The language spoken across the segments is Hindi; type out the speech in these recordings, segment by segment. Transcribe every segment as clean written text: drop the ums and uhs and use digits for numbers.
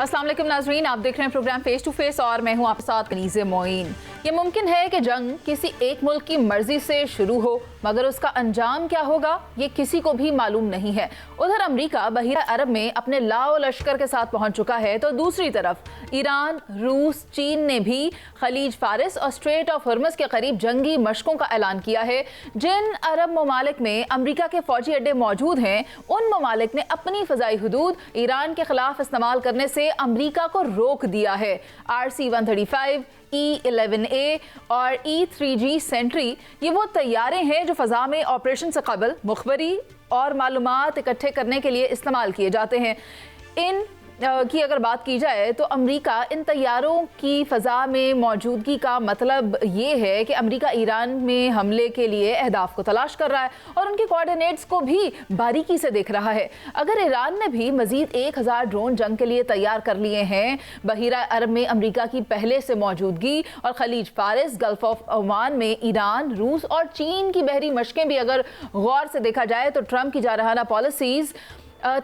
अस्सलाम वालेकुम नाज़रीन, आप देख रहे हैं प्रोग्राम फेस टू फेस और मैं हूं आपके साथ कनीज़े मोइन। ये मुमकिन है कि जंग किसी एक मुल्क की मर्जी से शुरू हो, मगर उसका अंजाम क्या होगा ये किसी को भी मालूम नहीं है। उधर अमेरिका बहीरा अरब में अपने लाओ लश्कर के साथ पहुंच चुका है, तो दूसरी तरफ ईरान, रूस, चीन ने भी खलीज फारिस और स्ट्रेट ऑफ हॉर्मज़ के करीब जंगी मशकों का ऐलान किया है। जिन अरब ममालिक में अमेरिका के फौजी अड्डे मौजूद हैं, उन ममालिक ने अपनी फ़ज़ाई हदूद ईरान के खिलाफ इस्तेमाल करने से अमेरिका को रोक दिया है। RC-135, E-11A और E-3G सेंट्री ये वो तैयारे हैं जो फ़ज़ा में ऑपरेशन से कबल मुखबरी और मालूमात इकट्ठे करने के लिए इस्तेमाल किए जाते हैं। इन की अगर बात की जाए तो अमेरिका इन तैयारों की फ़ज़ा में मौजूदगी का मतलब ये है कि अमेरिका ईरान में हमले के लिए अहदाफ को तलाश कर रहा है और उनके कोऑर्डिनेट्स को भी बारीकी से देख रहा है। अगर ईरान ने भी मज़ीद 1000 ड्रोन जंग के लिए तैयार कर लिए हैं, बहीरा अरब में अमेरिका की पहले से मौजूदगी और खलीज फारिस, गल्फ ऑफ ओमान में ईरान, रूस और चीन की बहरी मशकें भी अगर गौर से देखा जाए तो ट्रंप की जारहाना पॉलिसीज़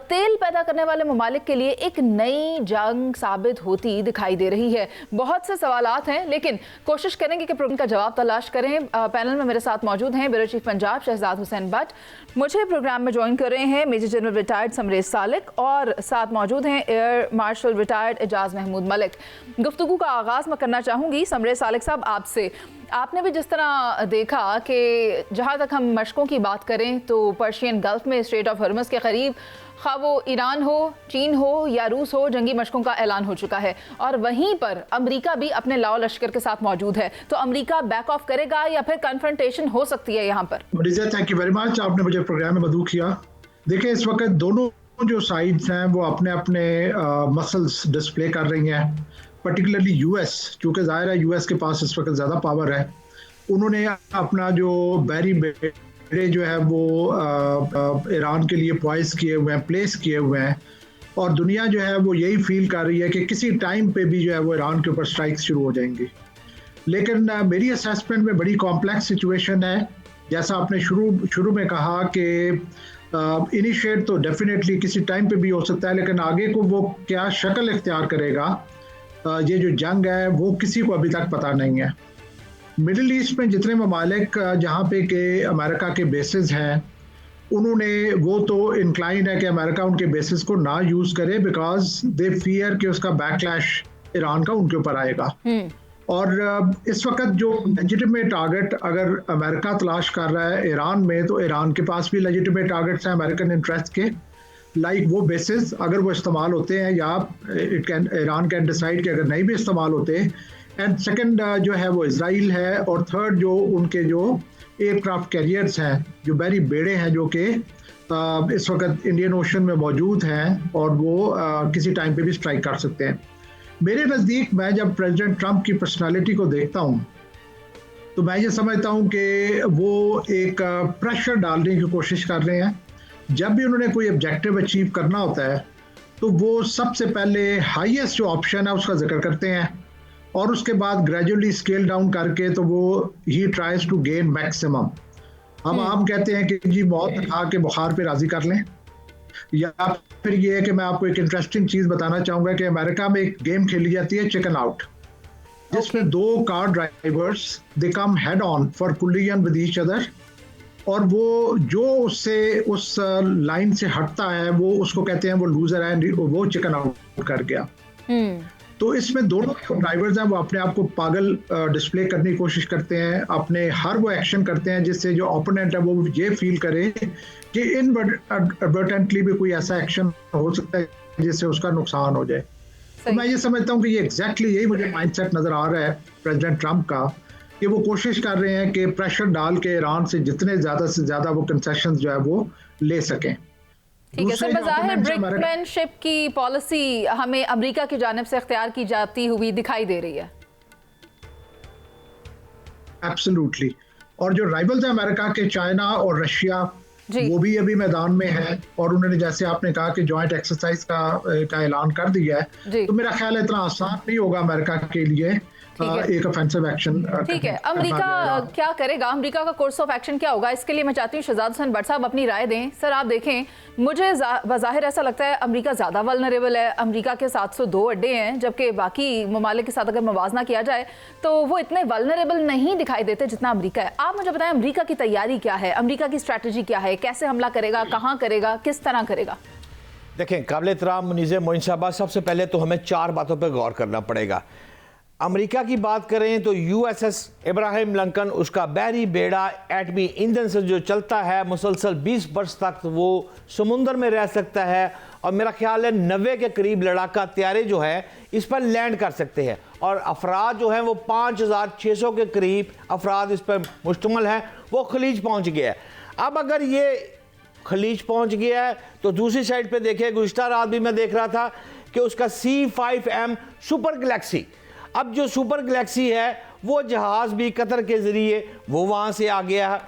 तेल पैदा करने वाले ममालिक के लिए एक नई जंग साबित होती दिखाई दे रही है। बहुत से सवालात हैं, लेकिन कोशिश करेंगे कि प्रोग्राम का जवाब तलाश करें। पैनल में मेरे साथ मौजूद हैं ब्यूरो चीफ पंजाब शहजाद हुसैन भट्ट, मुझे प्रोग्राम में ज्वाइन कर रहे हैं major general retired Samresh Salik और साथ मौजूद हैं air marshal retired Ejaz Mahmood Malik. गुफ्तगू का आगाज़ मैं करना चाहूँगी समरेश सालिक साहब आपसे। आपने भी जिस तरह देखा कि जहाँ तक हम मशकों की बात करें तो पर्शियन गल्फ में स्ट्रेट ऑफ हॉर्मज़ के करीब खा वो ईरान हो, चीन हो या रूस हो, जंगी मशकों का ऐलान हो चुका है और वहीं पर अमेरिका भी अपने लाओ लश्कर के साथ मौजूद है। तो अमेरिका बैक ऑफ करेगा या फिर कन्फ्रंटेशन हो सकती है यहाँ पर? थैंक यू वेरी मच, आपने मुझे प्रोग्राम में मदऊ किया। देखिए, इस वक्त दोनों जो साइड्स हैं वो अपने अपने मसल्स डिस्प्ले कर रही हैं। पर्टिकुलरली यूएस, चूँकि ज़ाहिर है यूएस के पास इस वक्त ज़्यादा पावर है, उन्होंने अपना जो बहरी बेड़े जो है वो ईरान के लिए पॉइस किए हुए हैं, प्लेस किए हुए हैं और दुनिया जो है वो यही फील कर रही है कि किसी टाइम पे भी जो है वो ईरान के ऊपर स्ट्राइक्स शुरू हो जाएंगी। लेकिन मेरी असेसमेंट में बड़ी कॉम्प्लेक्स सिचुएशन है। जैसा आपने शुरू में कहा कि इनिशिएट तो डेफिनेटली किसी टाइम पे भी हो सकता है, लेकिन आगे को वो क्या शक्ल इख्तियार करेगा, ये जो जंग है वो किसी को अभी तक पता नहीं है। मिडिल ईस्ट में जितने ममालिक जहाँ पे के अमेरिका के बेसिस हैं, उन्होंने वो तो इंक्लाइन है कि अमेरिका उनके बेसिस को ना यूज़ करे, बिकॉज दे फियर कि उसका बैकलैश ईरान का उनके ऊपर आएगा। और इस वक्त जो लेजिटिमेट टारगेट अगर अमेरिका तलाश कर रहा है ईरान में, तो ईरान के पास भी लेजिटिमेट टारगेट्स हैं अमेरिकन इंटरेस्ट के, लाइक वो बेसिस अगर वो इस्तेमाल होते हैं या ईरान कैन डिसाइड कि अगर नहीं भी इस्तेमाल होते। एंड सेकंड जो है वो इजराइल है और थर्ड जो उनके जो एयरक्राफ्ट कैरियर्स हैं, जो बहरी बेड़े हैं जो कि इस वक्त इंडियन ओशन में मौजूद हैं और वो किसी टाइम पे भी स्ट्राइक कर सकते हैं। मेरे नज़दीक मैं जब प्रेसिडेंट ट्रंप की पर्सनालिटी को देखता हूँ तो मैं ये समझता हूँ कि वो एक प्रेशर डालने की कोशिश कर रहे हैं। जब भी उन्होंने कोई ऑब्जेक्टिव अचीव करना होता है तो वो सबसे पहले हाईएस्ट जो ऑप्शन है उसका जिक्र करते हैं और उसके बाद ग्रेजुअली स्केल डाउन करके तो वो ही ट्राइज टू गेन मैक्सिमम। हम आम कहते हैं कि जी मौत खा के बुखार पे राजी कर लें, या फिर ये है कि मैं आपको एक इंटरेस्टिंग चीज़ बताना चाहूँगा कि अमेरिका में एक गेम खेली जाती है चिकन आउट, जिसमें दो car drivers they come head on for collision with each other और वो जो उससे उस लाइन से हटता है वो उसको कहते हैं वो लूजर है, वो चिकन आउट कर गया। तो इसमें दोनों ड्राइवर्स हैं वो अपने आप को पागल डिस्प्ले करने की कोशिश करते हैं, अपने हर वो एक्शन करते हैं जिससे जो ओपोनेंट है वो ये फील करे कि इनएडवर्टेंटली भी कोई ऐसा एक्शन हो सकता है जिससे उसका नुकसान हो जाए। तो मैं ये समझता हूँ कि ये एग्जैक्टली यही मुझे माइंडसेट नज़र आ रहा है प्रेसिडेंट ट्रंप का, कि वो कोशिश कर रहे हैं कि प्रेशर डाल के ईरान से जितने ज़्यादा से ज़्यादा वो कंसेशंस जो है वो ले सकें। ठीक है सर, बज़ाहिर ब्रिकमैनशिप की पॉलिसी हमें अमेरिका की जानिब से इख्तियार की जाती हुई दिखाई दे रही है। एब्सोल्युटली। और जो राइवल्स हैं अमेरिका के, चाइना और रशिया, वो भी अभी मैदान में है, और उन्होंने जैसे आपने कहा कि जॉइंट एक्सरसाइज का ऐलान कर दिया है, तो मेरा ख्याल है इतना आसान नहीं होगा अमेरिका के लिए एक ऑफेंसिव एक्शन। ठीक है, अमेरिका क्या करेगा, अमेरिका का कोर्स ऑफ एक्शन क्या होगा, इसके लिए मैं चाहती हूँ शहजाद हुसैन भट्ट साहब अपनी राय दें। सर आप देखें, मुझे बज़ाहिर ऐसा लगता है अमेरिका ज़्यादा वल्नरेबल है। अमेरिका के 702 अड्डे हैं, जबकि बाकी ममालिक के साथ अगर मुवाजना किया जाए तो वो इतने वल्नरेबल नहीं दिखाई देते जितना अमेरिका है। आप मुझे बताएं अमेरिका की तैयारी क्या है, अमेरिका की स्ट्रैटेजी क्या है, कैसे हमला करेगा, कहाँ करेगा, किस तरह करेगा? देखें काबिल एहतराम मुनीज़ मोइन साहबा, सबसे पहले तो हमें 4 बातों पर गौर करना पड़ेगा। अमेरिका की बात करें तो USS इब्राहिम लिंकन, उसका बहरी बेड़ा एटमी ईंधन से जो चलता है मुसलसल 20 वर्ष तक वो समुंदर में रह सकता है, और मेरा ख्याल है 90 के करीब लड़ाका तैयारे जो है इस पर लैंड कर सकते हैं, और अफराद जो हैं वो 5600 के करीब अफराद इस पर मुश्तमल हैं। वो खलीज पहुँच गया है। अब अगर ये खलीज पहुँच गया है तो दूसरी साइड पर देखें, गुज़िश्ता रात भी मैं देख रहा था कि उसका C5M सुपर गैलेक्सी, अब जो सुपर गैलेक्सी है वो जहाज़ भी कतर के ज़रिए वो वहाँ से आ गया है।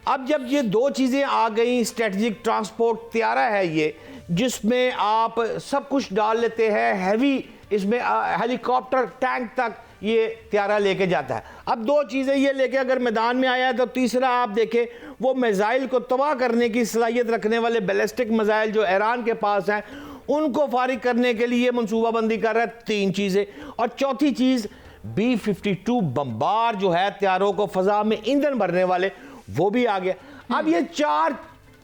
अब जब ये 2 चीज़ें आ गई, स्ट्रेटजिक ट्रांसपोर्ट त्यारा है ये, जिसमें आप सब कुछ डाल लेते हैं, हैवी इसमें हेलीकॉप्टर टैंक तक ये त्यारा लेके जाता है। अब 2 चीज़ें ये लेके अगर मैदान में आया है तो तीसरा आप देखें वो मिसाइल को तबाह करने की सलाहियत रखने वाले बैलिस्टिक मिसाइल जो ईरान के पास हैं उनको फारिग करने के लिए मनसूबाबंदी कर रहा है। 3 चीज़ें, और चौथी चीज़ B-52 बम्बार जो है त्यारों को फजा में ईंधन भरने वाले, वो भी आ गया। अब ये 4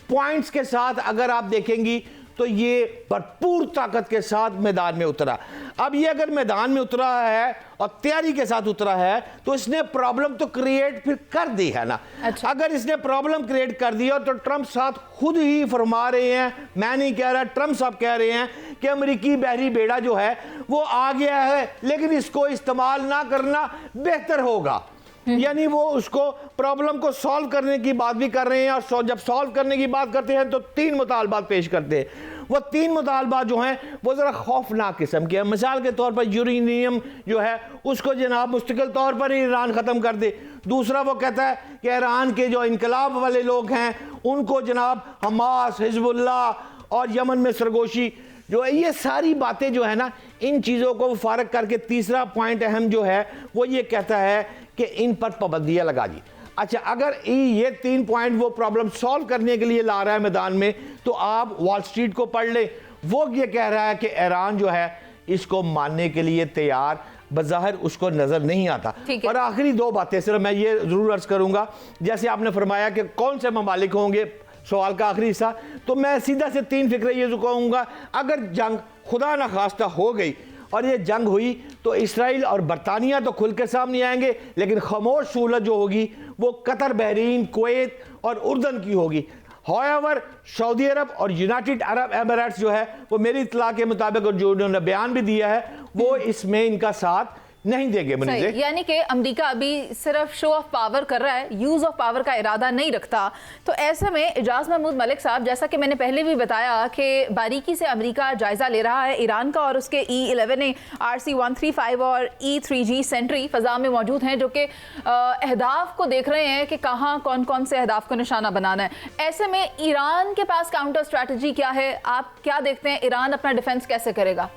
पॉइंट्स के साथ अगर आप देखेंगी तो ये भरपूर ताकत के साथ मैदान में उतरा। अब ये अगर मैदान में उतरा है और तैयारी के साथ उतरा है तो इसने प्रॉब्लम तो क्रिएट फिर कर दी है ना। अच्छा। अगर इसने प्रॉब्लम क्रिएट कर दिया तो ट्रंप साहब खुद ही फरमा रहे हैं, मैं नहीं कह रहा, ट्रंप साहब कह रहे हैं कि अमेरिकी बहरी बेड़ा जो है वो आ गया है, लेकिन इसको इस्तेमाल ना करना बेहतर होगा। यानी वो उसको प्रॉब्लम को सॉल्व करने की बात भी कर रहे हैं, और जब सॉल्व करने की बात करते हैं तो 3 मुतालबात पेश करते हैं। वो 3 मुतालबात जो हैं वो ज़रा खौफनाक किस्म के हैं। मिसाल के तौर पर यूरेनियम जो है उसको जनाब मुस्तकिल तौर पर ही ईरान ख़त्म कर दे। दूसरा वो कहता है कि ईरान के जो इनकलाब वाले लोग हैं उनको जनाब हमास, हिजबुल्लाह और यमन में सरगोशी जो है, ये सारी बातें जो है ना, इन चीज़ों को फारग करके तीसरा पॉइंट अहम जो है वो ये कहता है कि इन पर पाबंदियाँ लगा दी। अच्छा, अगर ये 3 पॉइंट वो प्रॉब्लम सॉल्व करने के लिए ला रहा है मैदान में, तो आप वॉल स्ट्रीट को पढ़ ले, वो ये कह रहा है कि ईरान जो है इसको मानने के लिए तैयार बज़ाहिर उसको नज़र नहीं आता। और आखिरी 2 बातें सिर्फ मैं ये ज़रूर अर्ज़ करूँगा, जैसे आपने फरमाया कि कौन से ममालिक होंगे, सवाल का आखिरी हिस्सा, तो मैं सीधा से 3 फिक्र ये कहूँगा, अगर जंग खुदा न खास्ता हो गई और ये जंग हुई तो इसराइल और बरतानिया तो खुल के सामने आएंगे, लेकिन खामोश सूरत जो होगी वो कतर, बहरीन, कुवैत और उर्दन की होगी। हाउएवर सऊदी अरब और यूनाइटेड अरब एमिरेट्स जो है वो मेरी इत्तला के मुताबिक, और जो उन्होंने बयान भी दिया है, वो इसमें इनका साथ नहीं देंगे। यानी कि अमेरिका अभी सिर्फ शो ऑफ पावर कर रहा है, यूज ऑफ पावर का इरादा नहीं रखता। तो ऐसे में इजाज महमूद मलिक साहब, जैसा कि मैंने पहले भी बताया कि बारीकी से अमेरिका जायजा ले रहा है ईरान का, और उसके E-11A, RC-135 और E-3G सेंट्री फजा में मौजूद हैं, जो कि अहदाफ को देख रहे हैं कि कहाँ कौन कौन से अहदाफ को निशाना बनाना है। ऐसे में ईरान के पास काउंटर स्ट्रैटेजी क्या है, आप क्या देखते हैं, ईरान अपना डिफेंस कैसे करेगा?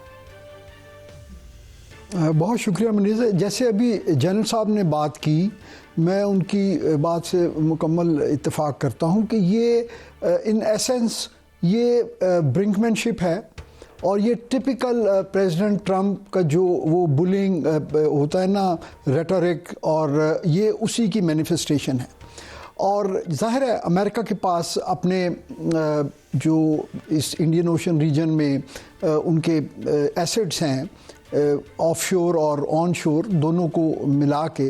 बहुत शुक्रिया मुनीज़। जैसे अभी जनरल साहब ने बात की, मैं उनकी बात से मुकम्मल इत्तेफाक करता हूँ कि ये इन एसेंस ये ब्रिंकमैनशिप है, और ये टिपिकल प्रेसिडेंट ट्रंप का जो वो बुलिंग होता है ना, रेटोरिक, और ये उसी की मैनिफेस्टेशन है। और ज़ाहिर है अमेरिका के पास अपने जो इस इंडियन ओशन रीजन में उनके एसेट्स हैं, ऑफशोर और ऑनशोर दोनों को मिला के,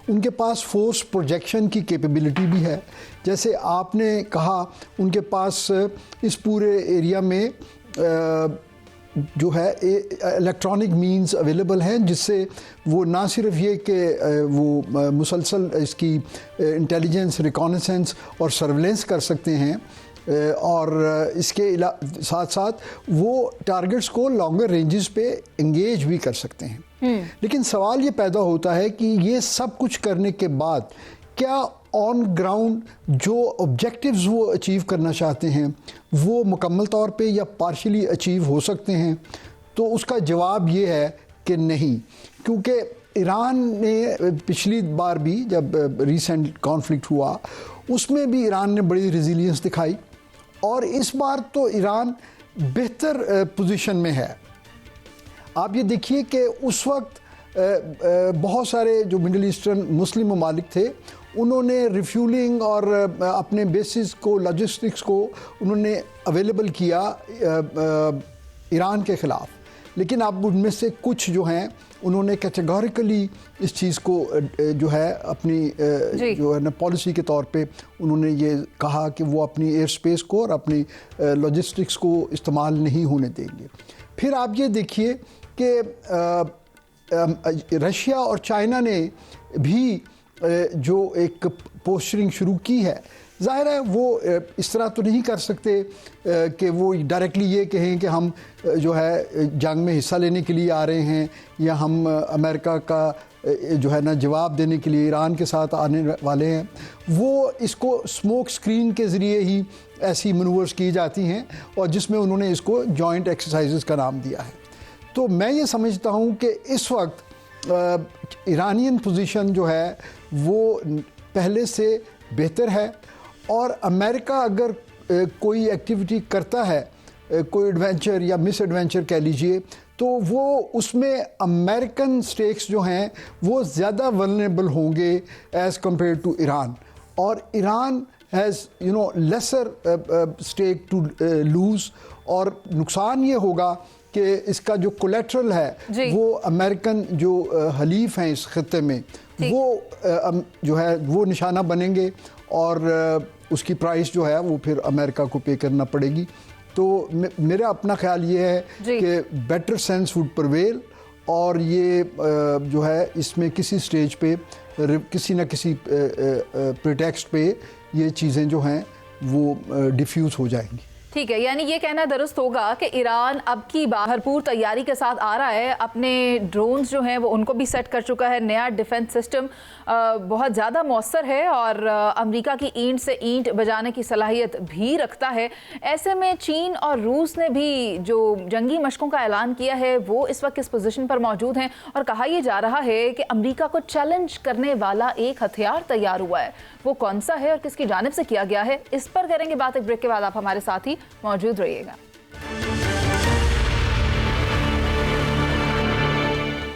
उनके पास फोर्स प्रोजेक्शन की कैपेबिलिटी भी है। जैसे आपने कहा, उनके पास इस पूरे एरिया में जो है इलेक्ट्रॉनिक मींस अवेलेबल हैं, जिससे वो ना सिर्फ ये कि वो मुसलसल इसकी इंटेलिजेंस, रिकॉनेसेंस और सर्वेलेंस कर सकते हैं, और इसके साथ साथ वो टारगेट्स को लॉन्गर रेंजेस पे एंगेज भी कर सकते हैं। लेकिन सवाल ये पैदा होता है कि ये सब कुछ करने के बाद क्या ऑन ग्राउंड जो ऑब्जेक्टिव्स वो अचीव करना चाहते हैं वो मुकम्मल तौर पे या पार्शली अचीव हो सकते हैं? तो उसका जवाब ये है कि नहीं, क्योंकि ईरान ने पिछली बार भी जब रीसेंट कॉन्फ्लिक्ट हुआ उसमें भी ईरान ने बड़ी रेजिलियंस दिखाई, और इस बार तो ईरान बेहतर पोजीशन में है। आप ये देखिए कि उस वक्त बहुत सारे जो मिडिल ईस्टर्न मुस्लिम ममालिक थे उन्होंने रिफ्यूलिंग और अपने बेसिस को, लॉजिस्टिक्स को उन्होंने अवेलेबल किया ईरान के ख़िलाफ़, लेकिन अब उनमें से कुछ जो हैं उन्होंने कैटेगोरिकली इस चीज़ को जो है अपनी जो है ना पॉलिसी के तौर पे उन्होंने ये कहा कि वो अपनी एयर स्पेस को और अपनी लॉजिस्टिक्स को इस्तेमाल नहीं होने देंगे। फिर आप ये देखिए कि रशिया और चाइना ने भी जो एक पोस्चरिंग शुरू की है, ज़ाहिर है वो इस तरह तो नहीं कर सकते कि वो डायरेक्टली ये कहें कि हम जो है जंग में हिस्सा लेने के लिए आ रहे हैं या हम अमेरिका का जो है ना जवाब देने के लिए ईरान के साथ आने वाले हैं। वो इसको स्मोक स्क्रीन के ज़रिए ही ऐसी मनूवर्स की जाती हैं और जिसमें उन्होंने इसको जॉइंट एक्सरसाइजेस का नाम दिया है। तो मैं ये समझता हूँ कि इस वक्त ईरानियन पोजीशन जो है वो पहले से बेहतर है, और अमेरिका अगर कोई एक्टिविटी करता है, कोई एडवेंचर या मिस एडवेंचर कह लीजिए, तो वो उसमें अमेरिकन स्टेक्स जो हैं वो ज़्यादा वल्नरेबल होंगे एज़ कम्पेयर टू ईरान, और Iran has lesser stake to lose, और नुकसान ये होगा कि इसका जो कोलेट्रल है वो अमेरिकन जो हलीफ हैं इस खत्ते में वो जो है वो निशाना बनेंगे, और उसकी प्राइस जो है वो फिर अमेरिका को पे करना पड़ेगी। तो मेरा अपना ख्याल ये है कि बेटर सेंस वुड प्रिवेल, और ये जो है इसमें किसी स्टेज पे किसी न किसी प्रिटेक्स्ट पे ये चीज़ें जो हैं वो डिफ्यूज़ हो जाएंगी। ठीक है, यानी ये कहना दुरुस्त होगा कि ईरान अब की बार भरपूर तैयारी के साथ आ रहा है, अपने ड्रोन्स जो हैं वो उनको भी सेट कर चुका है, नया डिफेंस सिस्टम बहुत ज़्यादा मौसर है और अमेरिका की ईंट से ईंट बजाने की सलाहियत भी रखता है। ऐसे में चीन और रूस ने भी जो जंगी मशकों का ऐलान किया है वो इस वक्त किस पोजीशन पर मौजूद हैं, और कहा यह जा रहा है कि अमेरिका को चैलेंज करने वाला एक हथियार तैयार हुआ है, वो कौन सा है और किसकी जानिब से किया गया है, इस पर करेंगे बात एक ब्रेक के बाद। आप हमारे साथ ही मौजूद रहिएगा।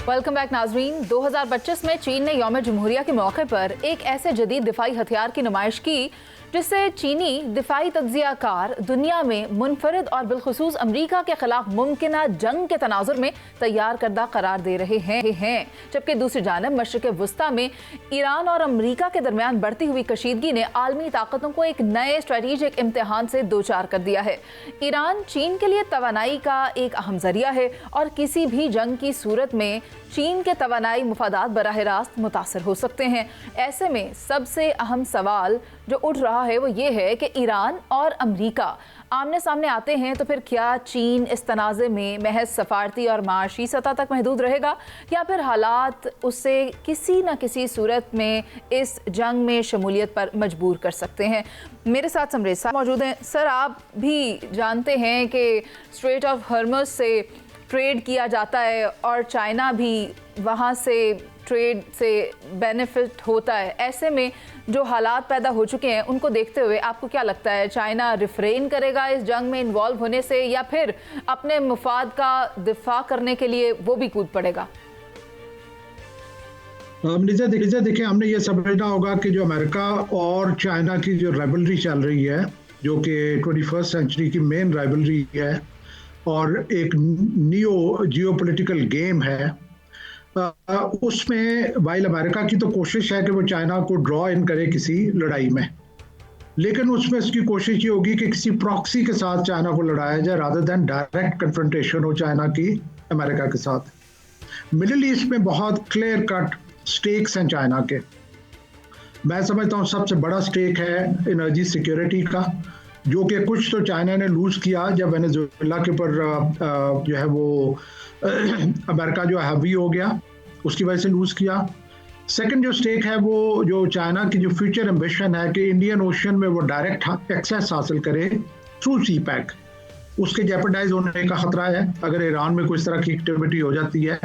वेलकम बैक नाजरीन। 2025 में चीन ने यौम जमहूरिया के मौके पर एक ऐसे जदीद दिफाई हथियार की नुमाइश की जिसे चीनी दिफाई तज्जियाकार दुनिया में मुनफरिद और बिलखुसूस अमरीका के खिलाफ मुमकिना जंग के तनाजुर में तैयार करदा करार दे रहे हैं। जबकि दूसरी जानब मशरिक़ वुस्ता में ईरान और अमरीका के दरमियान बढ़ती हुई कशीदगी ने आलमी ताकतों को एक नए स्ट्रेटेजिक इम्तिहान से दो चार कर दिया है। ईरान चीन के लिए तवानाई का एक अहम जरिया है और किसी भी जंग की सूरत में चीन के तवानाई मुफादात बराह रास्त मुतासर हो सकते हैं। ऐसे में सबसे अहम सवाल जो उठ रहा है वो ये है कि ईरान और अमरीका आमने सामने आते हैं तो फिर क्या चीन इस तनाज़े में महज सफारती और माशी सतह तक महदूद रहेगा, या फिर हालात उससे किसी न किसी सूरत में इस जंग में शमूलियत पर मजबूर कर सकते हैं। मेरे साथ समरेश साहब मौजूद हैं। सर, आप भी जानते हैं कि स्ट्रेट ऑफ हॉर्मुज़ से ट्रेड किया जाता है और चाइना भी वहाँ से ट्रेड से बेनिफिट होता है। ऐसे में जो हालात पैदा हो चुके हैं उनको देखते हुए आपको क्या लगता है, चाइना रिफ्रेन करेगा इस जंग में इन्वॉल्व होने से, या फिर अपने मुफाद का दिफा करने के लिए वो भी कूद पड़ेगा? देखिए, हमने ये समझना होगा कि जो अमेरिका और चाइना की जो राइवलरी चल रही है, जो कि 21st सेंचुरी की मेन राइवलरी है और एक न्यू जियोपॉलिटिकल गेम है, उसमें वाइल अमेरिका की तो कोशिश है कि वो चाइना को ड्रॉ इन करे किसी लड़ाई में, लेकिन उसमें उसकी कोशिश ये होगी कि किसी प्रॉक्सी के साथ चाइना को लड़ाया जाए रादर देन डायरेक्ट कन्फ्रंटेशन हो चाइना की अमेरिका के साथ। मिडिल ईस्ट में बहुत क्लियर कट स्टेक्स हैं चाइना के। मैं समझता हूँ सबसे बड़ा स्टेक है एनर्जी सिक्योरिटी का, जो कि कुछ तो चाइना ने लूज किया जब वेनेजुएला के ऊपर जो है वो अमेरिका जो हैवी हो गया, उसकी वजह से लूज किया। सेकंड जो स्टेक है वो जो चाइना की जो फ्यूचर एम्बिशन है कि इंडियन ओशन में वो डायरेक्ट एक्सेस हासिल करे थ्रू सी पैक, उसके जेपरडाइज होने का खतरा है अगर ईरान में कोई इस तरह की एक्टिविटी हो जाती है।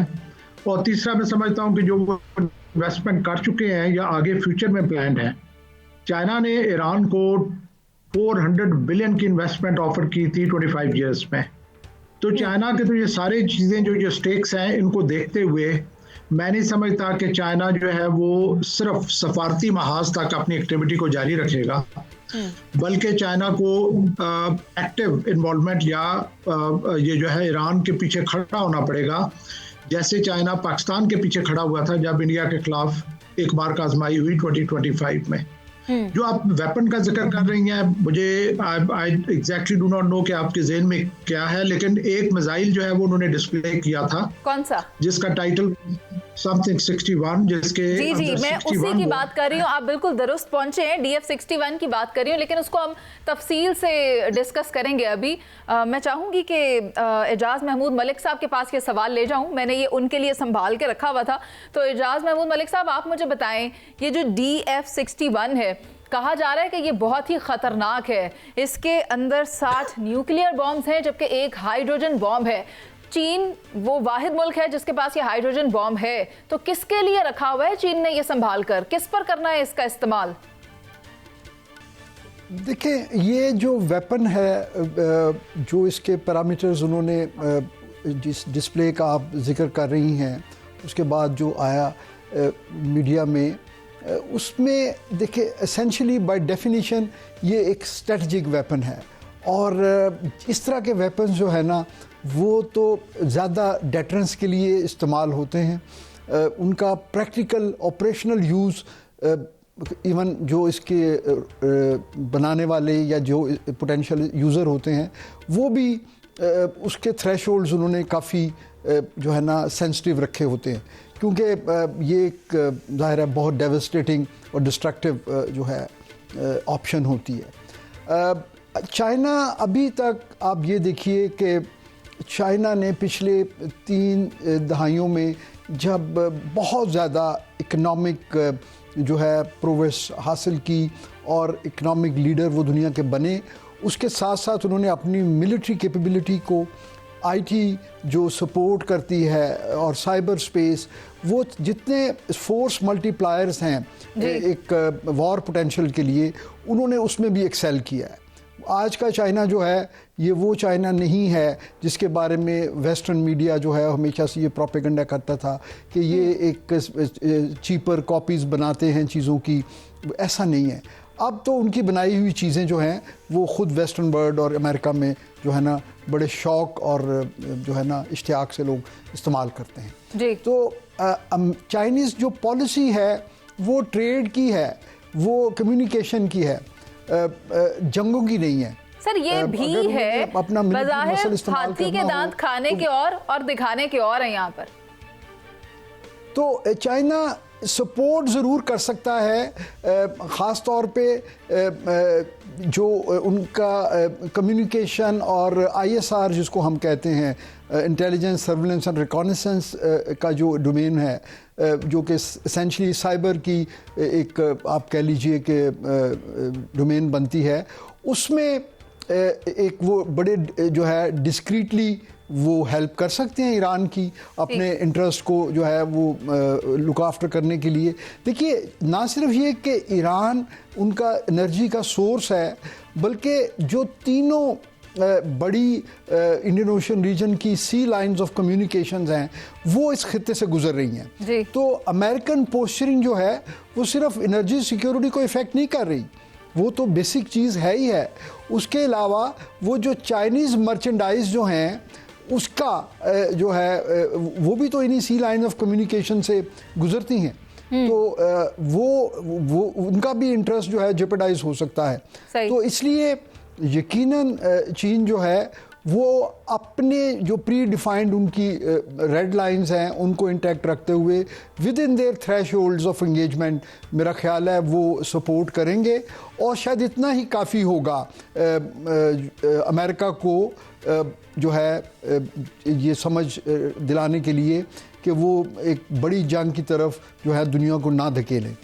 और तीसरा मैं समझता हूँ कि जो वो इन्वेस्टमेंट कर चुके हैं या आगे फ्यूचर में प्लान है, चाइना ने ईरान को 400 बिलियन की इन्वेस्टमेंट ऑफर की थी 25 ईयर्स में। तो चाइना के तो ये सारी चीज़ें जो स्टेक्स हैं, इनको देखते हुए मैं नहीं समझता कि चाइना जो है वो सिर्फ सफारती महाज तक अपनी एक्टिविटी को जारी रखेगा, बल्कि चाइना को एक्टिव इन्वॉल्वमेंट या ये जो है ईरान के पीछे खड़ा होना पड़ेगा, जैसे चाइना पाकिस्तान के पीछे खड़ा हुआ था जब इंडिया के खिलाफ एक बार का आजमाई हुई 2025 में। जो आप वेपन का जिक्र कर रही हैं, मुझे आई एग्जैक्टली डू नॉट नो कि आपके ज़हन में क्या है, लेकिन एक मिसाइल जो है वो उन्होंने डिस्प्ले किया था। कौन सा? जिसका टाइटल समथिंग 61, जिसके जी मैं उसी की बात कर रही हूँ। आप बिल्कुल दुरुस्त पहुंचे हैं, DF-61 की बात कर रही हूँ, लेकिन उसको हम तफसील से डिस्कस करेंगे अभी। मैं चाहूंगी कि एजाज महमूद मलिक साहब के पास ये सवाल ले जाऊं, मैंने ये उनके लिए संभाल के रखा हुआ था। तो एजाज महमूद मलिक साहब, आप मुझे बताएं, ये जो DF-61 है, कहा जा रहा है कि ये बहुत ही खतरनाक है, इसके अंदर 60 न्यूक्लियर बॉम्ब्स हैं जबकि एक हाइड्रोजन बॉम्ब है। चीन वो वाहिद मुल्क है जिसके पास ये हाइड्रोजन बॉम्ब है, तो किसके लिए रखा हुआ है चीन ने ये संभाल कर, किस पर करना है इसका इस्तेमाल? देखिए, ये जो वेपन है, जो इसके पैरामीटर्स उन्होंने जिस डिस्प्ले का आप जिक्र कर रही हैं, उसके बाद जो आया मीडिया में, उसमें देखिए एसेंशियली बाय डेफिनेशन ये एक स्ट्रेटजिक वेपन है। और इस तरह के वेपन्स जो है ना, वो तो ज़्यादा डेटरेंस के लिए इस्तेमाल होते हैं। उनका प्रैक्टिकल ऑपरेशनल यूज़, इवन जो इसके बनाने वाले या जो पोटेंशियल यूज़र होते हैं, वो भी उसके थ्रेशोल्ड्स उन्होंने काफ़ी जो है ना सेंसिटिव रखे होते हैं, क्योंकि ये एक ज़ाहिर है बहुत डेवस्टेटिंग और डिस्ट्रक्टिव जो है ऑप्शन होती है। चाइना अभी तक आप ये देखिए कि चाइना ने पिछले 3 दहाइयों में जब बहुत ज़्यादा इकोनॉमिक जो है प्रोग्रेस हासिल की और इकोनॉमिक लीडर वो दुनिया के बने, उसके साथ साथ उन्होंने अपनी मिलिट्री कैपेबिलिटी को, आईटी जो सपोर्ट करती है और साइबर स्पेस, वो जितने फोर्स मल्टीप्लायर्स हैं एक वॉर पोटेंशियल के लिए, उन्होंने उसमें भी एक्सेल किया है। आज का चाइना जो है ये वो चाइना नहीं है जिसके बारे में वेस्टर्न मीडिया जो है हमेशा से ये प्रोपेगेंडा करता था कि ये एक चीपर कॉपीज़ बनाते हैं चीज़ों की। ऐसा नहीं है। अब तो उनकी बनाई हुई चीज़ें जो हैं वो ख़ुद वेस्टर्न वर्ल्ड और अमेरिका में जो है ना बड़े शौक़ और जो है ना इश्तियाक से लोग इस्तेमाल करते हैं जी। तो चाइनीज़ जो पॉलिसी है वो ट्रेड की है, वो कम्युनिकेशन की है, जंगों की नहीं है। सर ये भी है अपना बज़ाहिर हाथी के दांत खाने के और दिखाने के और है यहाँ पर। तो चाइना सपोर्ट ज़रूर कर सकता है, ख़ास तौर पे जो उनका कम्युनिकेशन और ISR जिसको हम कहते हैं, इंटेलिजेंस सर्विलेंस एंड रिकॉनेसेंस का जो डोमेन है, जो कि एसेंशली साइबर की एक आप कह लीजिए कि डोमेन बनती है, उसमें एक वो बड़े जो है डिस्क्रीटली वो हेल्प कर सकते हैं ईरान की अपने इंटरेस्ट को जो है वो लुक आफ्टर करने के लिए। देखिए, ना सिर्फ ये कि ईरान उनका एनर्जी का सोर्स है, बल्कि जो तीनों बड़ी इंडियन ओशन रीजन की सी लाइंस ऑफ कम्युनिकेशंस हैं वो इस खित्ते से गुजर रही हैं। तो अमेरिकन पोस्चरिंग जो है वो सिर्फ एनर्जी सिक्योरिटी को इफ़ेक्ट नहीं कर रही, वो तो बेसिक चीज़ है ही है। उसके अलावा वो जो चाइनीज़ मर्चेंडाइज जो हैं उसका जो है वो भी तो इन्हीं सी लाइन ऑफ कम्युनिकेशन से गुजरती हैं। तो वो उनका भी इंटरेस्ट जो है जेपरडाइज हो सकता है। तो इसलिए यकीनन चीन जो है वो अपने जो प्री डिफाइंड उनकी रेड लाइंस हैं उनको इंटैक्ट रखते हुए with in their thresholds of engagement मेरा ख्याल है वो सपोर्ट करेंगे, और शायद इतना ही काफ़ी होगा अमेरिका को जो है ये समझ दिलाने के लिए कि वो एक बड़ी जंग की तरफ जो है दुनिया को ना धकेलें।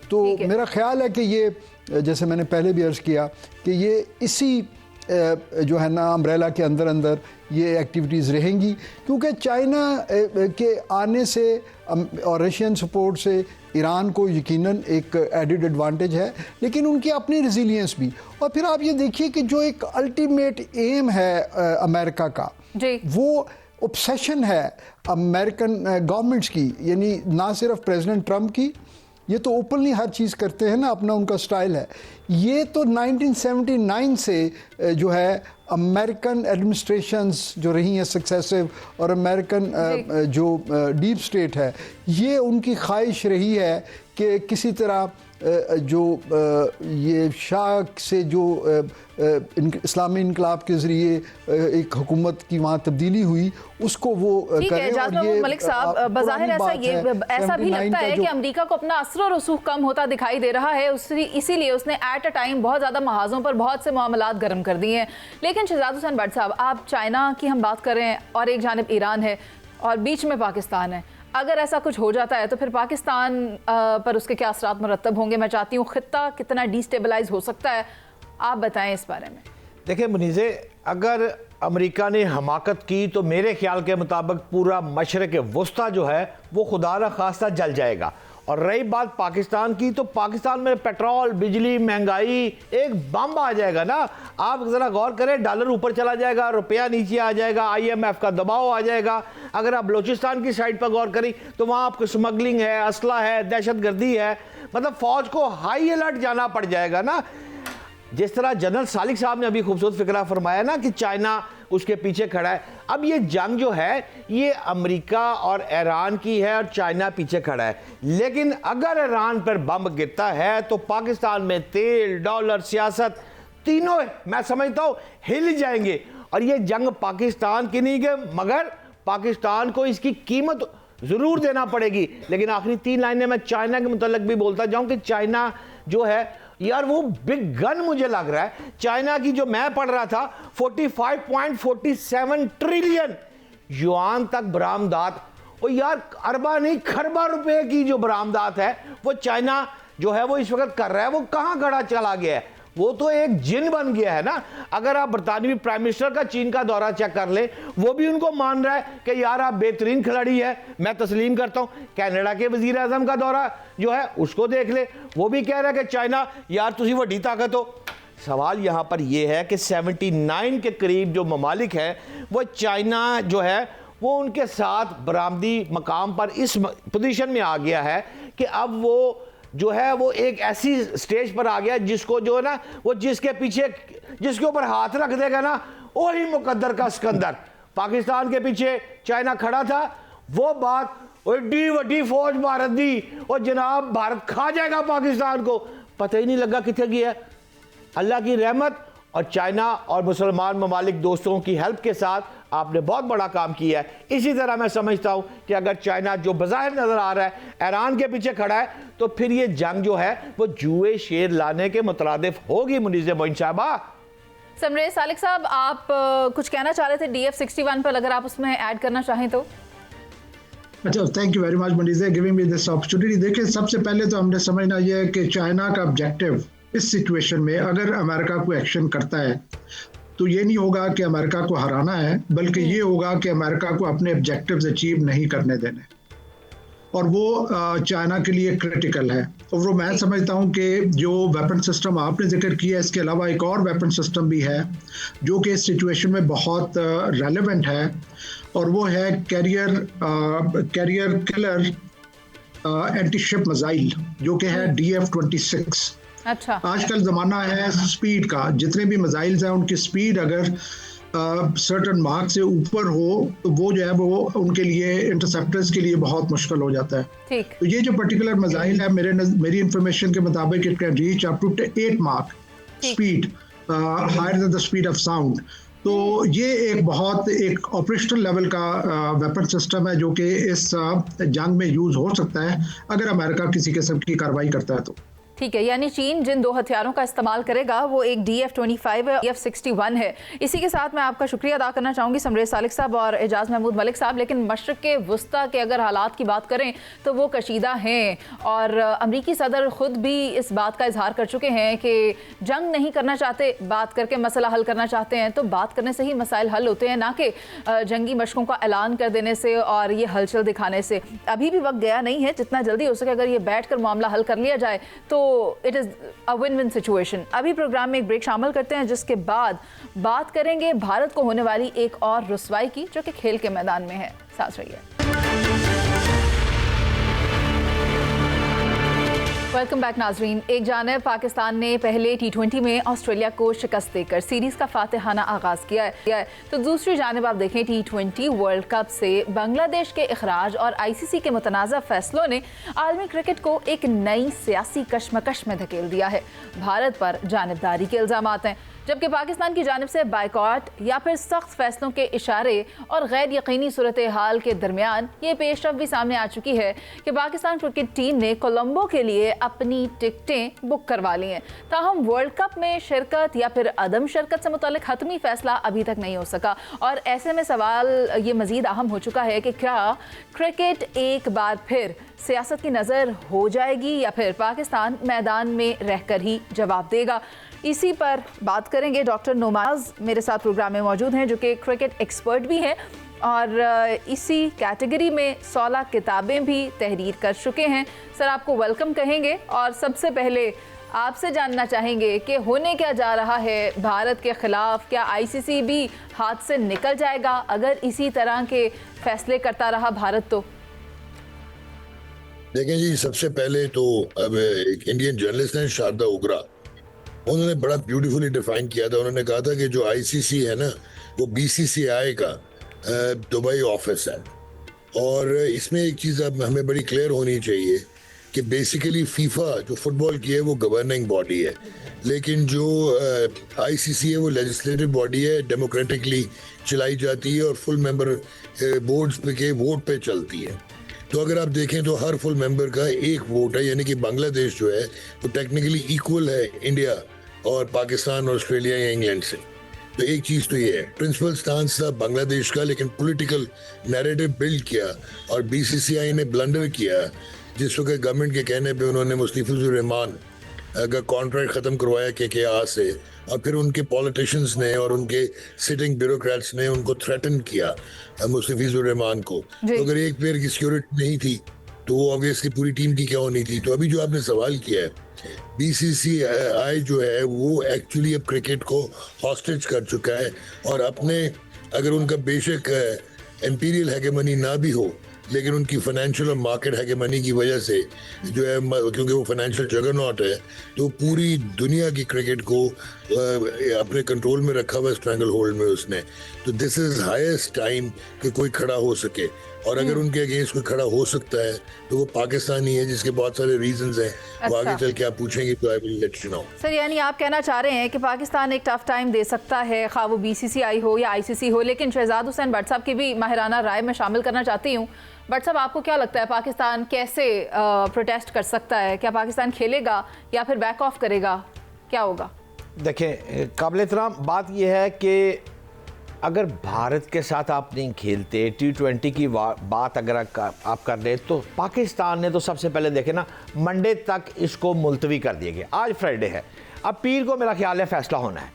तो मेरा ख्याल है कि ये, जैसे मैंने पहले भी अर्ज़ किया, कि ये इसी जो है ना अम्ब्रेला के अंदर अंदर ये एक्टिविटीज़ रहेंगी, क्योंकि चाइना के आने से और रशियन सपोर्ट से ईरान को यकीनन एक एडिड एडवांटेज है, लेकिन उनकी अपनी रेजिलियंस भी। और फिर आप ये देखिए कि जो एक अल्टीमेट एम है अमेरिका का, वो ऑब्सेशन है अमेरिकन गवर्नमेंट्स की, यानी ना सिर्फ प्रेसिडेंट ट्रंप की, ये तो ओपनली हर चीज़ करते हैं ना, अपना उनका स्टाइल है। ये तो 1979 से जो है अमेरिकन एडमिनिस्ट्रेशंस जो रही हैं सक्सेसिव, और अमेरिकन जो डीप स्टेट है, ये उनकी ख्वाहिश रही है कि किसी तरह जो ये शाह से जो इस्लामी इनकलाब के ज़रिए एक हुकूमत की वहाँ तब्दीली हुई, उसको वो करें। और ये मलिक साहब, बज़ाहिर ऐसा भी लगता है कि अमेरिका को अपना असर और रसूख कम होता दिखाई दे रहा है, इसीलिए उसने एट अ टाइम बहुत ज़्यादा महाजों पर बहुत से मामलात गर्म कर दिए हैं। लेकिन शहजाद हुसैन भट्ट साहब, आप चाइना की हम बात कर रहे हैं और एक जानिब ईरान है और बीच में पाकिस्तान है। अगर ऐसा कुछ हो जाता है तो फिर पाकिस्तान पर उसके क्या असरात मुरतब होंगे? मैं चाहती हूँ खित्ता कितना डिस्टेबलाइज हो सकता है, आप बताएं इस बारे में। देखिए मुनीज़े, अगर अमेरिका ने हमाकत की तो मेरे ख्याल के मुताबिक पूरा मशरक़ वस्ता जो है वो खुदा न खास्ता जल जाएगा। और रही बात पाकिस्तान की, तो पाकिस्तान में पेट्रोल, बिजली, महंगाई एक बम आ जाएगा ना। आप ज़रा गौर करें, डॉलर ऊपर चला जाएगा, रुपया नीचे आ जाएगा, IMF का दबाव आ जाएगा। अगर आप बलूचिस्तान की साइड पर गौर करें तो वहाँ आपको स्मगलिंग है, असला है, दहशतगर्दी है, मतलब फ़ौज को हाई अलर्ट जाना पड़ जाएगा ना। जिस तरह जनरल सालिक साहब ने अभी खूबसूरत फिक्रा फरमाया ना कि चाइना उसके पीछे खड़ा है। अब ये जंग जो है ये अमेरिका और ईरान की है और चाइना पीछे खड़ा है, लेकिन अगर ईरान पर बम गिरता है तो पाकिस्तान में तेल, डॉलर, सियासत तीनों मैं समझता हूँ हिल जाएंगे। और ये जंग पाकिस्तान की नहीं है, मगर पाकिस्तान को इसकी कीमत ज़रूर देना पड़ेगी। लेकिन आखिरी 3 लाइनें मैं चाइना के मुतल्लिक भी बोलता जाऊँ कि चाइना जो है यार वो बिग गन मुझे लग रहा है। चाइना की जो मैं पढ़ रहा था 45.47 ट्रिलियन युआन तक बरामदात, और यार अरबा नहीं खरबा रुपए की जो बरामदात है वो चाइना जो है वो इस वक्त कर रहा है। वो कहाँ खड़ा चला गया है? वो तो एक जिन बन गया है ना। अगर आप बरतानवी प्राइम मिनिस्टर का चीन का दौरा चेक कर ले, वो भी उनको मान रहा है कि यार आप बेहतरीन खिलाड़ी है, मैं तस्लीम करता हूं। कनाडा के वजीर आजम का दौरा जो है उसको देख ले, वो भी कह रहा है कि चाइना यार तुसी वड्डी ताकत हो। सवाल यहां पर यह है कि 79 के करीब जो ममालिक है वो चाइना जो है वो उनके साथ बरामदी मकाम पर इस पोजीशन में आ गया है कि अब वो जो है वो एक ऐसी स्टेज पर आ गया जिसको जो है ना वो जिसके पीछे जिसके ऊपर हाथ रख देगा ना वही मुकद्दर का सिकंदर। पाकिस्तान के पीछे चाइना खड़ा था, वो बात एडी वड्डी फौज भारत दी और जनाब भारत खा जाएगा पाकिस्तान को, पता ही नहीं लगा कितने गया। अल्लाह की रहमत और चाइना और मुसलमान ममालिक दोस्तों की हेल्प के साथ आपने बहुत बड़ा काम किया है। इसी तरह मैं समझता हूं कि अगर चाइना जो बज़ाहिर नजर आ रहा है ईरान के पीछे खड़ा है तो फिर ये जंग जो है वो जुए शेर लाने के मुतरादिफ होगी। मुनीज़ मोइन साहबा। समरेज सालिक साहब, आप कुछ कहना चाह रहे थे DF-61 पर, अगर आप उसमें ऐड करना चाहें तो। अच्छा, थैंक यू वेरी मच मनीज़ गिविंग मी दिस अपॉर्चुनिटी। देखिए, सबसे पहले तो हमने समझना यह है कि चाइना का ऑब्जेक्टिव इस सिचुएशन में अगर अमेरिका को एक्शन करता है तो ये नहीं होगा कि अमेरिका को हराना है, बल्कि ये होगा कि अमेरिका को अपने ऑब्जेक्टिव्स अचीव नहीं करने देने, और वो चाइना के लिए क्रिटिकल है। और वो मैं समझता हूँ कि जो वेपन सिस्टम आपने जिक्र किया, इसके अलावा एक और वेपन सिस्टम भी है जो कि इस सिचुएशन में बहुत रेलेवेंट है, और वो है carrier killer anti ship missile जो कि है DF-26। अच्छा, आजकल ज़माना है स्पीड का, जितने भी मिसाइल्स हैं उनकी स्पीड अगर सर्टेन मार्क से ऊपर हो तो वो जो है वो उनके लिए इंटरसेप्टर्स के लिए बहुत मुश्किल हो जाता है। ठीक। तो ये जो पर्टिकुलर मिसाइल है मेरी इंफॉर्मेशन के मुताबिक it can reach up to 8 मार्क speed, higher than the speed of sound. तो ये एक ऑपरेशनल लेवल का वेपन सिस्टम है जो कि इस जंग में यूज हो सकता है अगर अमेरिका किसी किस्म की कार्रवाई करता है तो। ठीक है, यानी चीन जिन 2 हथियारों का इस्तेमाल करेगा वो एक DF-25 है, DF-61 है। इसी के साथ मैं आपका शुक्रिया अदा करना चाहूँगी समरेज सालिक साहब और एजाज महमूद मलिक साहब। लेकिन मशरक़ के वस्ता के अगर हालात की बात करें तो वो कशीदा हैं और अमरीकी सदर ख़ुद भी इस बात का इजहार कर चुके हैं कि जंग नहीं करना चाहते, बात करके मसला हल करना चाहते हैं। तो बात करने से ही मसाइल हल होते हैं, ना कि जंगी मशकों का ऐलान कर देने से और ये हलचल दिखाने से। अभी भी वक्त गया नहीं है, जितना जल्दी हो सके अगर ये बैठ कर मामला हल कर लिया जाए तो it is a win win situation. अभी प्रोग्राम में एक ब्रेक शामिल करते हैं, जिसके बाद बात करेंगे भारत को होने वाली एक और रुसवाई की जो कि खेल के मैदान में है। साथ रहिए। वेलकम बैक नाजरीन। एक जानिब पाकिस्तान ने पहले T20 में ऑस्ट्रेलिया को शिकस्त देकर सीरीज का फातिहाना आगाज किया है, तो दूसरी जानिब आप देखें T20 वर्ल्ड कप से बांग्लादेश के इखराज और ICC के मुतनाज़ा फैसलों ने आलमी क्रिकेट को एक नई सियासी कशमकश में धकेल दिया है। भारत पर जानिबदारी के इल्ज़ामात हैं, जबकि पाकिस्तान की जानिब से बाइकॉट या फिर सख्त फैसलों के इशारे और गैर यकीनी सूरत हाल के दरमियान ये पेशरफ भी सामने आ चुकी है कि पाकिस्तान क्रिकेट टीम ने कोलंबो के लिए अपनी टिकटें बुक करवा ली हैं। ताहम वर्ल्ड कप में शिरकत या फिर अदम शिरकत से मुतालिक हतमी फैसला अभी तक नहीं हो सका और ऐसे में सवाल ये मज़ीद अहम हो चुका है कि क्या क्रिकेट एक बार फिर सियासत की नज़र हो जाएगी या फिर पाकिस्तान मैदान में रहकर ही जवाब देगा। इसी पर बात करेंगे। डॉक्टर नोमाज मेरे साथ प्रोग्राम में मौजूद हैं जो कि क्रिकेट एक्सपर्ट भी हैं और इसी कैटेगरी में 16 किताबें भी तहरीर कर चुके हैं। सर आपको वेलकम कहेंगे और सबसे पहले आपसे जानना चाहेंगे कि होने क्या जा रहा है भारत के खिलाफ। क्या ICC भी हाथ से निकल जाएगा अगर इसी तरह के फैसले करता रहा भारत? तो देखें जी, सबसे पहले तो अब एक इंडियन जर्नलिस्ट हैं शारदा उगरा, उन्होंने बड़ा ब्यूटीफुली डिफाइन किया था। उन्होंने कहा था कि जो ICC है ना वो BCCI का दुबई ऑफिस है और इसमें एक चीज़ अब हमें बड़ी क्लियर होनी चाहिए कि बेसिकली फीफा जो फुटबॉल की है वो गवर्निंग बॉडी है, लेकिन जो ICC है वो लेजिस्लेटिव बॉडी है, डेमोक्रेटिकली चलाई जाती है और फुल मेंबर बोर्ड्स पे के वोट पे चलती है। तो अगर आप देखें तो हर फुल मेंबर का एक वोट है, यानी कि बांग्लादेश जो है वो टेक्निकली इक्वल है इंडिया और पाकिस्तान, ऑस्ट्रेलिया या इंग्लैंड से। तो एक चीज़ तो ये है, प्रिंसिपल स्टांस था बांग्लादेश का, लेकिन पॉलिटिकल नैरेटिव बिल्ड किया और BCCI ने ब्लंडर किया जिस वक्त गवर्नमेंट के कहने पे उन्होंने मुस्तफिजुर रहमान का कॉन्ट्रैक्ट ख़त्म करवाया KKR से और फिर उनके पॉलिटिशियंस ने और उनके सिटिंग ब्यूरोक्रेट्स ने उनको थ्रेटन किया मुस्तफिजुर रहमान को। तो अगर एक प्लेयर की सिक्योरिटी नहीं थी तो वो ऑब्वियसली पूरी टीम की क्या होनी थी। तो अभी जो आपने सवाल किया है, BCCI जो है वो एक्चुअली अब क्रिकेट को हॉस्टेज कर चुका है और अपने, अगर उनका बेशक एम्पीरियल हेगेमनी ना भी हो, लेकिन उनकी फाइनेंशियल और मार्केट हेगेमनी की वजह से जो है, क्योंकि वो फाइनेंशियल जगरनॉट है, तो पूरी दुनिया की क्रिकेट को अपने कंट्रोल में रखा हुआ है, स्ट्रैंगल होल्ड में उसने। तो दिस इज हाईएस्ट टाइम कि कोई खड़ा हो सके और अगर उनके अगेंस्ट कोई खड़ा हो सकता है तो वो पाकिस्तान ही है, जिसके बहुत सारे रीजंस हैं। वो आगे चल के आप पूछेंगे तो I will let you know. Sir यानी आप कहना चाह रहे हैं कि पाकिस्तान एक टफ टाइम दे सकता है, खा वो BCCI हो या ICC हो। लेकिन शहजाद हुसैन भट्ट साहब की भी माहिराना राय में शामिल करना चाहती हूँ। भट्ट साहब, आपको क्या लगता है पाकिस्तान कैसे प्रोटेस्ट कर सकता है? क्या पाकिस्तान खेलेगा या फिर बैक ऑफ करेगा? क्या होगा? देखें, काबिल एहतराम बात यह है कि अगर भारत के साथ आप नहीं खेलते, T20 की बात अगर आप कर रहे, तो पाकिस्तान ने तो सबसे पहले देखे ना, मंडे तक इसको मुलतवी कर दिया गया। आज फ्राइडे है, अब पीर को मेरा ख्याल है फैसला होना है।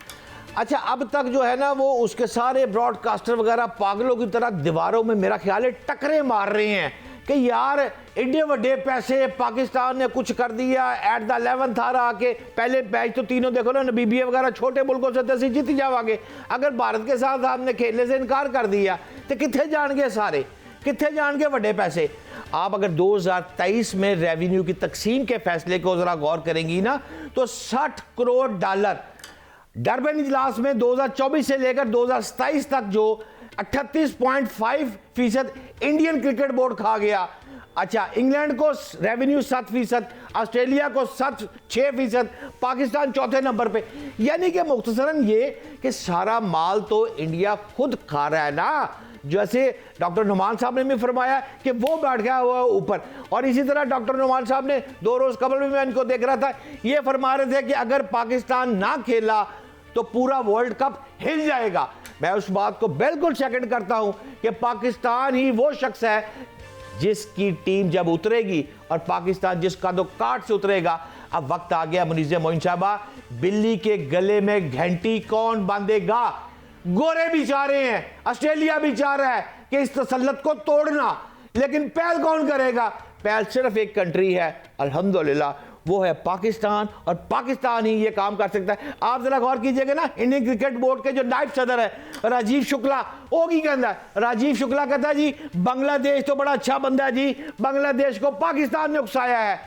अच्छा, अब तक जो है ना वो उसके सारे ब्रॉडकास्टर वगैरह पागलों की तरह दीवारों में मेरा ख्याल है टकरे मार रहे हैं कि यार एडे वड्डे पैसे पाकिस्तान ने कुछ कर दिया, एट द 11th आवर आके पहले मैच तो तीनों देखो ना, नबीबिया वगैरह छोटे मुल्कों से तो जीत जावांगे। अगर भारत के साथ आपने खेलने से इनकार कर दिया तो कितने जाएंगे सारे, कितने जाएंगे वड्डे पैसे? आप अगर 2023 में रेवेन्यू की तकसीम के फैसले को जरा गौर करेंगी ना तो $60 करोड़ डरबन इजलास में 2024 से लेकर 2027 तक जो 38.5% इंडियन क्रिकेट बोर्ड खा गया। अच्छा, इंग्लैंड को रेवेन्यू 7%, ऑस्ट्रेलिया को 6%, पाकिस्तान चौथे नंबर पे। यानी कि मुख्तसरन ये कि सारा माल तो इंडिया खुद खा रहा है ना। जैसे डॉक्टर नुमान साहब ने भी फरमाया कि वो बैठ गया हुआ ऊपर, और इसी तरह डॉक्टर नुमान साहब ने 2 रोज कबल भी मैं इनको देख रहा था, ये फरमा रहे थे कि अगर पाकिस्तान ना खेला तो पूरा वर्ल्ड कप हिल जाएगा। मैं उस बात को बिल्कुल सेकंड करता हूं कि पाकिस्तान ही वो शख्स है जिसकी टीम जब उतरेगी और पाकिस्तान जिस कदो काट से उतरेगा। अब वक्त आ गया मुनीज़ मोइन साहबा, बिल्ली के गले में घंटी कौन बांधेगा? गोरे भी चाह रहे हैं, ऑस्ट्रेलिया भी चाह रहा है कि इस तसल्लुत को तोड़ना, लेकिन पहल कौन करेगा? पहल सिर्फ एक कंट्री है अल्हम्दुलिल्लाह, वो है पाकिस्तान, और पाकिस्तान ही ये काम कर सकता है। आप जरा गौर कीजिएगा ना, इंडियन क्रिकेट बोर्ड के जो नायब सदर है राजीव शुक्ला, वो की कहता है? राजीव शुक्ला कहता है जी बांग्लादेश तो बड़ा अच्छा बंदा है जी, बांग्लादेश को पाकिस्तान ने उकसाया है।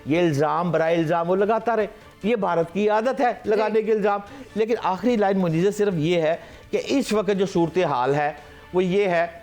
ये इल्जाम बराए इल्जाम वो लगाता रहे, ये भारत की आदत है लगाने के इल्जाम। लेकिन आखिरी लाइन मुनीज़ सिर्फ ये है कि इस वक्त जो सूरत हाल है वो ये है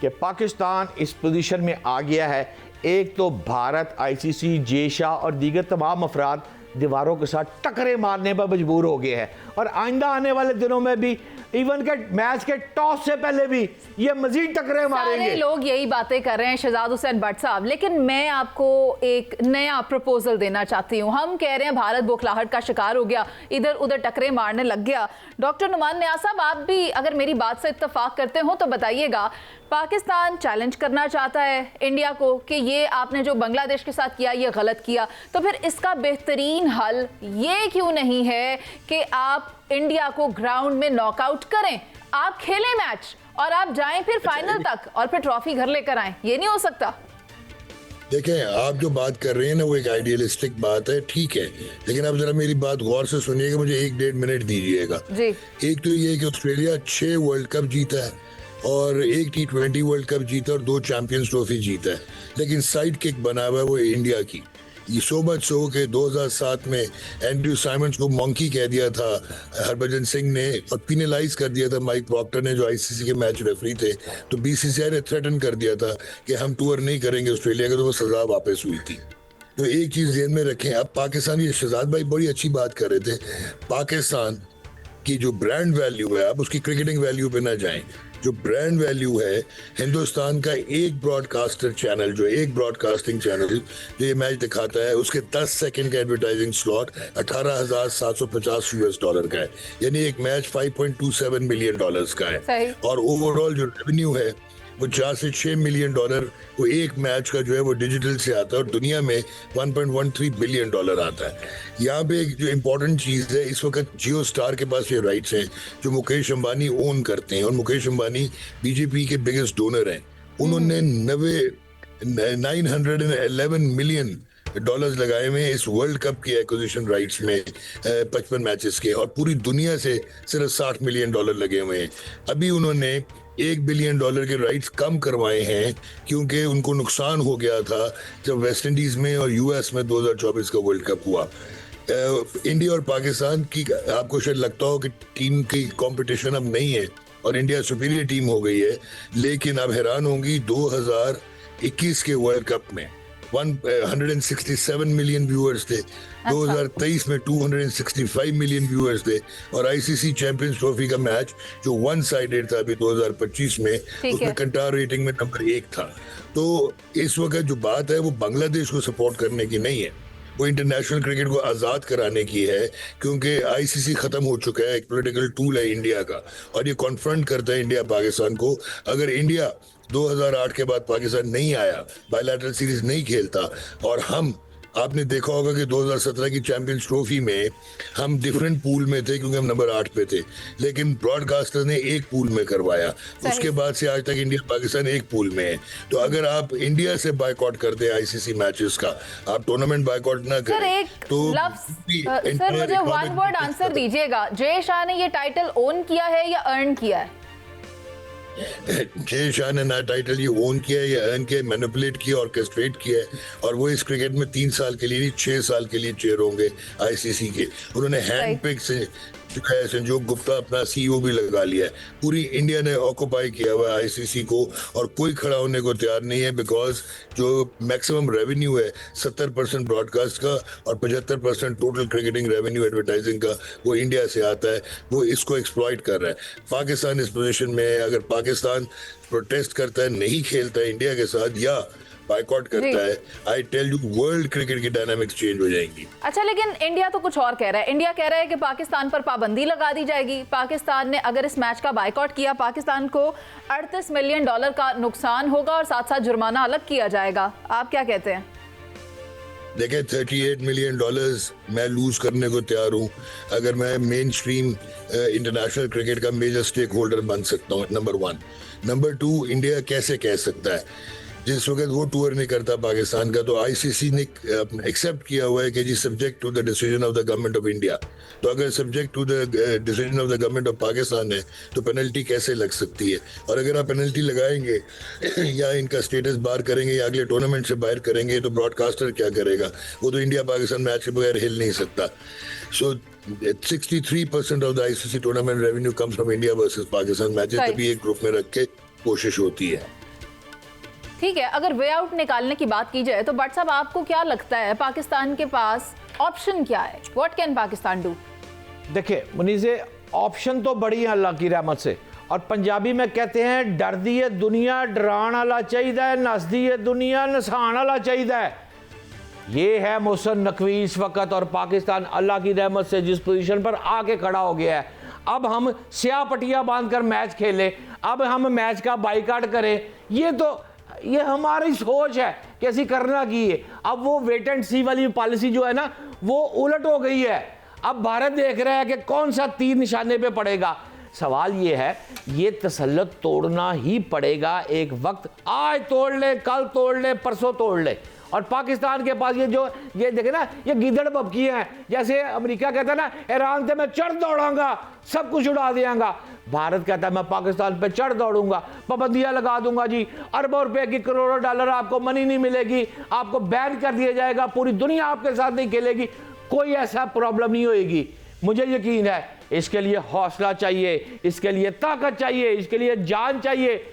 कि पाकिस्तान इस पोजीशन में आ गया है। एक तो भारत, आईसीसी, जेशा और दीगर तमाम अफराद दीवारों के साथ टकरे मारने पर मजबूर हो गए हैं, और आइंदा आने वाले दिनों में भी इवन के मैच के टॉस से पहले भी ये मजीद टकरे मारेंगे। सारे लोग यही बातें कर रहे हैं शहजाद हुसैन भट्ट साहब, लेकिन मैं आपको एक नया प्रपोजल देना चाहती हूँ। हम कह रहे हैं भारत बौखलाहट का शिकार हो गया, इधर उधर टकरे मारने लग गया। डॉक्टर नुमान नियाज़ साहब, आप भी अगर मेरी बात से इत्तेफाक करते हो तो बताइएगा, पाकिस्तान चैलेंज करना चाहता है इंडिया को कि ये आपने जो बांग्लादेश के साथ किया ये गलत किया, तो फिर इसका बेहतरीन हल ये क्यों नहीं है कि आप इंडिया को ग्राउंड में नॉकआउट करें, आप खेलें मैच और आप जाएं फिर फाइनल तक और फिर ट्रॉफी घर लेकर आएं? ये नहीं हो सकता? देखें, आप जो बात कर रहे हैं ना वो एक आइडियलिस्टिक बात है, ठीक है, लेकिन आप जरा मेरी बात गौर से सुनिएगा, मुझे 1-1.5 मिनट दीजिएगा जी। एक तो ये कि ऑस्ट्रेलिया 6 वर्ल्ड कप जीता है और 1 T20 वर्ल्ड कप जीता और 2 चैंपियंस ट्रॉफी जीता है, लेकिन साइड किक बना हुआ है वो इंडिया की। ये सो मच सो कि 2007 में एंड्रयू साइमंड्स को मंकी कह दिया था हरभजन सिंह ने, और पिनलाइज कर दिया था माइक प्रॉक्टर ने जो आईसीसी के मैच रेफरी थे। तो बीसीसीआई ने थ्रेटन कर दिया था कि हम टूर नहीं करेंगे ऑस्ट्रेलिया का, तो वो सजा वापस हुई थी। तो एक चीज ध्यान में रखें, अब पाकिस्तान, ये शहजाद भाई बड़ी अच्छी बात कर रहे थे, पाकिस्तान की जो ब्रांड वैल्यू है, अब उसकी क्रिकेटिंग वैल्यू पे ना जाएं। जो ब्रांड वैल्यू है, हिंदुस्तान का एक ब्रॉडकास्टर चैनल, जो एक ब्रॉडकास्टिंग चैनल जो ये मैच दिखाता है, उसके 10 सेकंड का एडवर्टाइजिंग स्लॉट $18,750 का है, यानी एक मैच $5.27 मिलियन का है। और ओवरऑल जो रेवेन्यू है वो $4 से $6 मिलियन वो एक मैच का जो है वो डिजिटल से आता है, और दुनिया में $1.13 बिलियन आता है। यहाँ पे एक जो इम्पोर्टेंट चीज़ है, इस वक्त जियो स्टार के पास ये राइट्स हैं जो मुकेश अंबानी ओन करते हैं, और मुकेश अंबानी बीजेपी के बिगेस्ट डोनर हैं। उन्होंने 911 मिलियन लगाए हुए इस वर्ल्ड कप की एक्विजिशन राइट्स में 55 मैचेस के, और पूरी दुनिया से सिर्फ $60 मिलियन लगे हुए हैं। अभी उन्होंने $1 बिलियन के राइट्स कम करवाए हैं क्योंकि उनको नुकसान हो गया था जब वेस्ट इंडीज में और यूएस में 2024 का वर्ल्ड कप हुआ। इंडिया और पाकिस्तान की, आपको शायद लगता हो कि टीम की कंपटीशन अब नहीं है और इंडिया सुपीरियर टीम हो गई है, लेकिन आप हैरान होंगी 2021 के वर्ल्ड कप में 167 मिलियन व्यूअर्स थे, 2023 में 265 मिलियन व्यूअर्स थे, और आईसीसी चैंपियंस ट्रॉफी का मैच जो वन साइडेड था अभी 2025 में, उसमें कंटार रेटिंग में नंबर 1 था। तो इस वक्त जो बात है वो बांग्लादेश को सपोर्ट करने की नहीं है, वो इंटरनेशनल क्रिकेट को आज़ाद कराने की है, क्योंकि आईसीसी खत्म हो चुका है, एक पॉलिटिकल टूल है इंडिया का, और ये कॉन्फ्रंट करता है इंडिया पाकिस्तान को। अगर इंडिया 2008 के बाद पाकिस्तान नहीं आया, बायलैटरल सीरीज नहीं खेलता, और हम, आपने देखा होगा कि 2017 की चैंपियंस ट्रॉफी में हम डिफरेंट पूल में थे क्योंकि हम नंबर 8 पे थे, लेकिन ब्रॉडकास्टर ने एक पूल में करवाया, उसके बाद से आज तक इंडिया पाकिस्तान एक पूल में है। तो अगर आप इंडिया से बायकॉट करते हैं आईसीसी मैचेस का, आप टूर्नामेंट बायकॉट ना करें तो सर मुझे वन वर्ड आंसर दीजिएगा, जय शाह ने ये टाइटल ओन किया है या अर्न किया है? जय शाह ने ना टाइटल ये ओन किया है या अर्न किया, मैनिपुलेट किया, ऑर्केस्ट्रेट किया है, और वो इस क्रिकेट में 3 साल के लिए नहीं 6 साल के लिए चेयर होंगे आईसीसी के। उन्होंने हैंड पिक से चुका है, संजोग गुप्ता अपना सीईओ भी लगा लिया है। पूरी इंडिया ने ऑक्यूपाई किया हुआ है आईसीसी को, और कोई खड़ा होने को तैयार नहीं है, बिकॉज जो मैक्सिमम रेवेन्यू है 70% ब्रॉडकास्ट का और 75% टोटल क्रिकेटिंग रेवेन्यू एडवर्टाइजिंग का वो इंडिया से आता है। वो इसको एक्सप्लॉइट कर रहा है। पाकिस्तान इस पोजीशन में है, अगर पाकिस्तान प्रोटेस्ट करता है, नहीं खेलता है इंडिया के साथ या बायकॉट करता है, I tell you world cricket की डायनामिक्स चेंज हो जाएंगी। अच्छा, लेकिन इंडिया तो कुछ और कह रहा है। इंडिया कह रहा है कि पाकिस्तान पर पाबंदी लगा दी जाएगी। पाकिस्तान ने अगर इस मैच का बायकॉट किया, पाकिस्तान को $38 मिलियन का नुकसान होगा और साथ साथ जुर्माना अलग किया जाएगा। आप क्या कहते हैं? देखिए, $38 मिलियन मैं लूज करने को तैयार हूँ अगर मैं मेन स्ट्रीम इंटरनेशनल क्रिकेट का मेजर स्टेक होल्डर बन सकता हूँ, नंबर 1। नंबर 2, इंडिया कैसे कह सकता है जिस वक्त वो टूर नहीं करता पाकिस्तान का, तो आईसीसी ने एक्सेप्ट किया हुआ है कि जी subject to the decision of the government of India. तो अगर subject to the decision of the government of Pakistan है तो पेनल्टी कैसे लग सकती है? और अगर आप पेनल्टी लगाएंगे या इनका स्टेटस बाहर करेंगे या अगले टूर्नामेंट से बाहर करेंगे, तो ब्रॉडकास्टर क्या करेगा? वो तो इंडिया पाकिस्तान मैच के बगैर हिल नहीं सकता। सो 63% of the ICC tournament revenue comes from India versus Pakistan matches, तभी एक ग्रुप में रख के कोशिश होती है। ठीक है, अगर वे आउट निकालने की बात की जाए तो भट्ट साहब, आपको क्या लगता है पाकिस्तान के पास ऑप्शन क्या है? What can Pakistan do? देखिए मुनीज़े, ऑप्शन तो बड़ी है अल्लाह की रहमत से, और पंजाबी में कहते हैं डर दी है दुनिया डरान वाला चाहिए, नस दी है दुनिया नसान वाला चाहिए। ये है मोहसिन नकवी इस वक्त, और पाकिस्तान अल्लाह की रहमत से जिस पोजीशन पर आके खड़ा हो गया है, अब हम स्याह पट्टियाँ बांध कर मैच खेलें, अब हम मैच का बाइकाट करें, ये हमारी सोच है कि ऐसी करना की है। अब वो वेट एंड सी वाली पॉलिसी जो है ना, वो उलट हो गई है। अब भारत देख रहा है कि कौन सा तीर निशाने पे पड़ेगा। सवाल ये है, ये तसल्लुत तोड़ना ही पड़ेगा एक वक्त। आज तोड़ ले, कल तोड़ ले, परसों तोड़ ले। और पाकिस्तान के पास ये देखे ना, ये गिदड़ बबकी हैं। जैसे अमेरिका कहता है ना, ईरान से मैं चढ़ दौड़ाऊंगा, सब कुछ उड़ा देंगा। भारत कहता है मैं पाकिस्तान पे चढ़ दौड़ूंगा, पाबंदियां लगा दूंगा जी, अरबों रुपए की, करोड़ों डॉलर आपको मनी नहीं मिलेगी, आपको बैन कर दिया जाएगा, पूरी दुनिया आपके साथ नहीं खेलेगी, कोई ऐसा प्रॉब्लम नहीं होएगी। मुझे यकीन है इसके लिए हौसला चाहिए, इसके लिए ताकत चाहिए, इसके लिए जान चाहिए,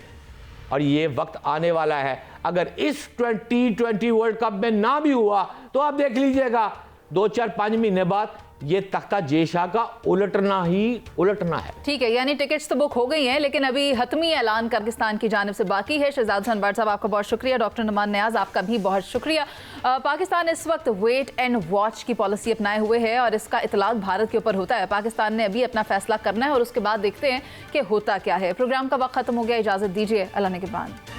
और ये वक्त आने वाला है। अगर इस 2020 वर्ल्ड कप में ना भी हुआ तो आप देख लीजिएगा 2-4-5 महीने बाद ये तख्ता जेशाह का उलटना है। ठीक है, यानी टिकट्स तो बुक हो गई हैं, लेकिन अभी हतमी ऐलान पाकिस्तान की जानिब से बाकी है। शहजाद हुसैन भट्ट साहब, आपका बहुत शुक्रिया। डॉक्टर नुमान नियाज, आपका भी बहुत शुक्रिया। पाकिस्तान इस वक्त वेट एंड वॉच की पॉलिसी अपनाए हुए है और इसका इतलाक भारत के ऊपर होता है। पाकिस्तान ने अभी अपना फैसला करना है और उसके बाद देखते हैं कि होता क्या है। प्रोग्राम का वक्त खत्म हो गया, इजाजत दीजिए, अल्लाह ने के बाद।